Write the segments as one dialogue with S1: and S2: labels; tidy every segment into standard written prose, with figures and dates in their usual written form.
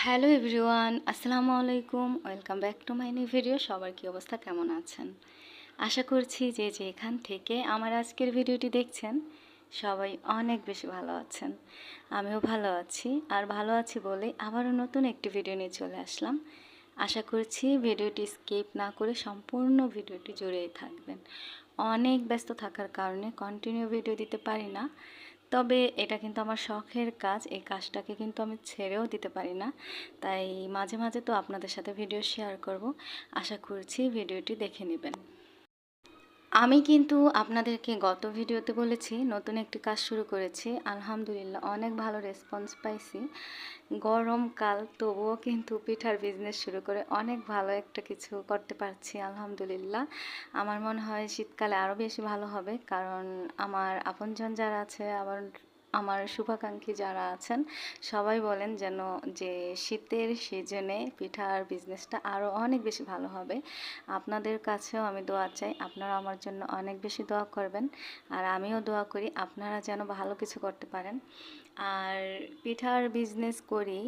S1: Hello everyone, আসসালামু আলাইকুম। Welcome back to my new video. সবার কি অবস্থা, কেমন আছেন? আশা করছি যে যেখান থেকে আমার আজকের ভিডিওটি দেখছেন সবাই অনেক বেশি ভালো আছেন। আমিও ভালো আছি, আর ভালো আছি বলে আবারও নতুন একটি ভিডিও নিয়ে চলে আসলাম। আশা করছি ভিডিওটি স্কিপ না করে সম্পূর্ণ ভিডিওটি জুড়েই থাকবেন। অনেক ব্যস্ত থাকার কারণে কন্টিনিউ ভিডিও দিতে পারি না, তবে এটা কিন্তু আমার শখের কাজ। এই কাজটাকে কিন্তু আমি ছেড়েও দিতে পারি না, তাই মাঝে মাঝে তো আপনাদের সাথে ভিডিও শেয়ার করব। আশা করছি ভিডিওটি দেখে নেবেন। আমি কিন্তু আপনাদেরকে গত ভিডিওতে বলেছি নতুন একটি কাজ শুরু করেছি। আলহামদুলিল্লাহ অনেক ভালো রেসপন্স পাইছি। গরমকাল তবুও কিন্তু পিঠার বিজনেস শুরু করে অনেক ভালো একটা কিছু করতে পারছি আলহামদুলিল্লাহ। আমার মনে হয় শীতকালে আরও বেশি ভালো হবে, কারণ আমার আপনজন যারা আছে, আবার আমার শুভাকাঙ্ক্ষী যারা আছেন, সবাই বলেন যেন যে শীতের সিজনে পিঠার বিজনেসটা আরও অনেক বেশি ভালো হবে। আপনাদের কাছেও আমি দোয়া চাই, আপনারা আমার জন্য অনেক বেশি দোয়া করবেন, আর আমিও দোয়া করি আপনারা যেন ভালো কিছু করতে পারেন। আর পিঠার বিজনেস করি,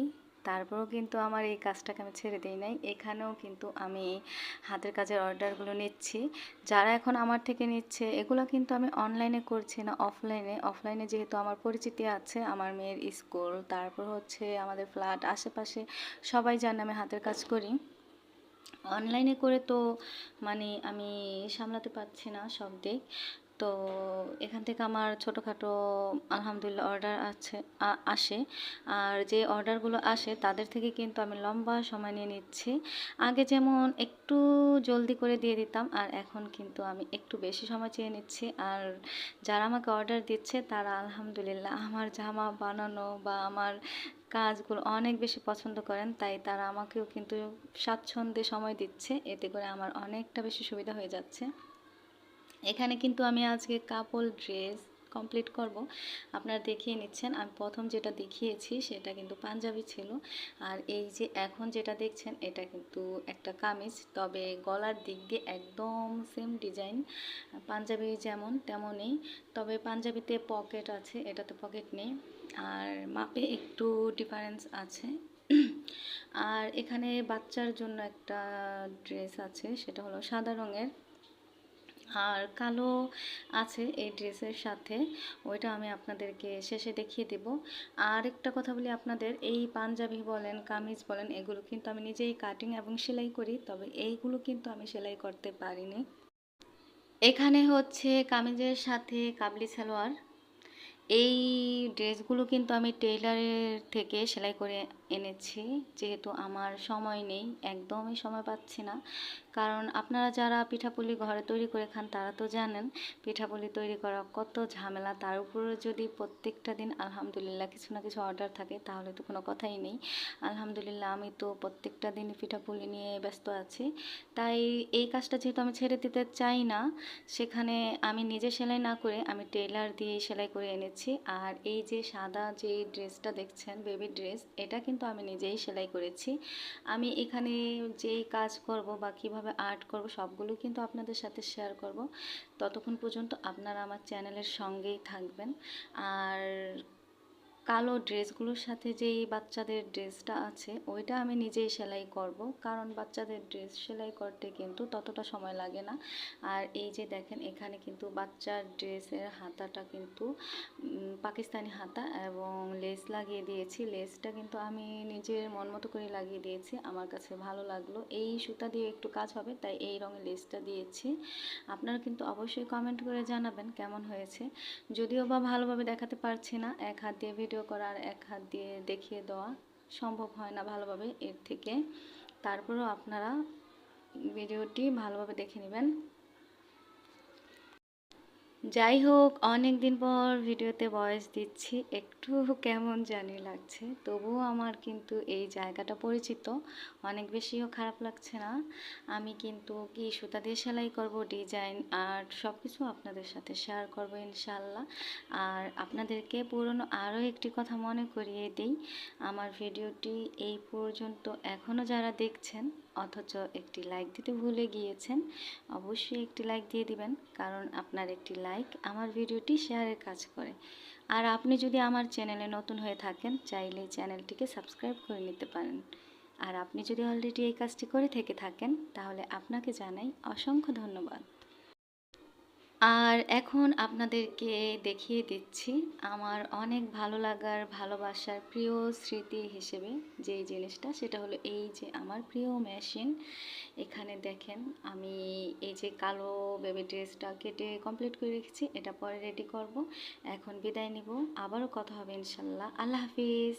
S1: তারপরেও কিন্তু আমার এই কাজটাকে আমি ছেড়ে দিই নাই। এখানেও কিন্তু আমি হাতের কাজের অর্ডারগুলো নিচ্ছি। যারা এখন আমার থেকে নিচ্ছে এগুলো কিন্তু আমি অনলাইনে করছি না, অফলাইনে যেহেতু আমার পরিচিতি আছে, আমার মেয়ের স্কুল, তারপর হচ্ছে আমাদের ফ্ল্যাট, আশেপাশে সবাই জানে আমি হাতের কাজ করি। অনলাইনে করে তো মানে আমি সামলাতে পারছি না সব দিক। তো এখান থেকে আমার ছোটোখাটো আলহামদুলিল্লাহ অর্ডার আসে। আর যে অর্ডারগুলো আসে তাদের থেকে কিন্তু আমি লম্বা সময় নিয়ে নিচ্ছি। আগে যেমন একটু জলদি করে দিয়ে দিতাম, আর এখন কিন্তু আমি একটু বেশি সময় চেয়ে নিচ্ছি। আর যারা আমাকে অর্ডার দিচ্ছে তারা আলহামদুলিল্লাহ আমার জামা বানানো বা আমার কাজগুলো অনেক বেশি পছন্দ করেন, তাই তারা আমাকেও কিন্তু স্বাচ্ছন্দ্যে সময় দিচ্ছে। এতে করে আমার অনেকটা বেশি সুবিধা হয়ে যাচ্ছে। এখানে কিন্তু আমি আজকে কাপল ড্রেস কমপ্লিট করব। আপনারা দেখিয়ে নিচ্ছেন, আমি প্রথম যেটা দেখিয়েছি সেটা কিন্তু পাঞ্জাবি ছিল, আর এই যে এখন যেটা দেখছেন এটা কিন্তু একটা কামিজ, তবে গলার দিক দিয়ে একদম সেম ডিজাইন, পাঞ্জাবি যেমন তেমনই, তবে পাঞ্জাবিতে পকেট আছে, এটাতে পকেট নেই, আর মাপে একটু ডিফারেন্স আছে। আর এখানে বাচ্চার জন্য একটা ড্রেস আছে, সেটা হলো সাদা রঙের, আর কালো আছে এই ড্রেসের সাথে, ওইটা আমি আপনাদেরকে শেষে দেখিয়ে দেব। আর একটা কথা বলি আপনাদের, এই পাঞ্জাবি বলেন কামিজ বলেন এগুলো কিন্তু আমি নিজেই কাটিং এবং সেলাই করি, তবে এইগুলো কিন্তু আমি সেলাই করতে পারিনি। এখানে হচ্ছে কামিজের সাথে কাবলি সালোয়ার। এই ড্রেসগুলো কিন্তু আমি টেইলারের থেকে সেলাই করে এনেছি, যেহেতু আমার সময় নেই, একদমই সময় পাচ্ছি না। কারণ আপনারা যারা পিঠাপুলি ঘরে তৈরি করে খান তারা তো জানেন পিঠাপুলি তৈরি করা কত ঝামেলা, তার উপরে যদি প্রত্যেকটা দিন আলহামদুলিল্লাহ কিছু না কিছু অর্ডার থাকে তাহলে তো কোনো কথাই নেই। আলহামদুলিল্লাহ আমি তো প্রত্যেকটা দিনই পিঠাপুলি নিয়ে ব্যস্ত আছি, তাই এই কাজটা যেহেতু আমি ছেড়ে দিতে চাই না, সেখানে আমি নিজে সেলাই না করে আমি টেইলার দিয়ে সেলাই করে এনেছি। আর এই যে সাদা যে ড্রেসটা দেখছেন বেবি ড্রেস, এটা কিন্তু আমি নিজেই সেলাই করেছি। আমি এখানে যেই কাজ করব বা কিভাবে আর্ট করব সবগুলো কিন্তু আপনাদের সাথে শেয়ার করব। ততক্ষণ পর্যন্ত আপনারা আমার চ্যানেলের সঙ্গেই থাকবেন। আর কালো ড্রেসগুলোর সাথে যেই বাচ্চাদের ড্রেসটা আছে ওইটা আমি নিজেই সেলাই করব, কারণ বাচ্চাদের ড্রেস সেলাই করতে কিন্তু ততটা সময় লাগে না। আর এই যে দেখেন এখানে কিন্তু বাচ্চার ড্রেসের হাতাটা কিন্তু পাকিস্তানি হাতা, এবং লেস লাগিয়ে দিয়েছি। লেসটা কিন্তু আমি নিজের মন মতো করে লাগিয়ে দিয়েছি, আমার কাছে ভালো লাগলো। এই সুতা দিয়ে একটু কাজ হবে তাই এই রঙের লেসটা দিয়েছি। আপনারা কিন্তু অবশ্যই কমেন্ট করে জানাবেন কেমন হয়েছে। যদিও বা ভালোভাবে দেখাতে পারছি না, এক হাত দিয়ে ভিডিও করা আর এক হাত দিয়ে দেখিয়ে দেওয়া সম্ভব হয় না ভালোভাবে, এর থেকে তারপরেও আপনারা ভিডিওটি ভালোভাবে দেখে নেবেন। যাই হোক, অনেক দিন পর ভিডিওতে ভয়েস দিচ্ছি, একটু কেমন জানি লাগছে, তবুও আমার কিন্তু এই জায়গাটা পরিচিত, অনেক বেশিও খারাপ লাগছে না। আমি কিন্তু কি সুতা দিয়ে সেলাই করব, ডিজাইন আর্ট সব কিছু আপনাদের সাথে শেয়ার করব ইনশাল্লাহ। আর আপনাদেরকে পুরনো আরও একটি কথা মনে করিয়ে দিই, আমার ভিডিওটি এই পর্যন্ত এখনও যারা দেখছেন অথচ একটি লাইক দিতে ভুলে গিয়েছেন, অবশ্যই একটি লাইক দিয়ে দিবেন, কারণ আপনার একটি লাইক আমার ভিডিওটি শেয়ারের কাজ করে। আর আপনি যদি আমার চ্যানেলে নতুন হয়ে থাকেন চাইলে চ্যানেলটিকে সাবস্ক্রাইব করে নিতে পারেন। আর আপনি যদি অলরেডি এই কাজটি করে থেকে থাকেন তাহলে আপনাকে জানাই অসংখ্য ধন্যবাদ। আর এখন আপনাদেরকে দেখিয়ে দিচ্ছি আমার অনেক ভালো লাগার ভালোবাসার প্রিয় স্মৃতি হিসেবে যেই জিনিসটা, সেটা হলো এই যে আমার প্রিয় মেশিন। এখানে দেখেন আমি এই যে কালো বেবি ড্রেসটা কেটে কমপ্লিট করে রেখেছি, এটা পরে রেডি করব। এখন বিদায় নিব, আবারও কথা হবে ইনশাল্লাহ। আল্লাহ হাফিজ।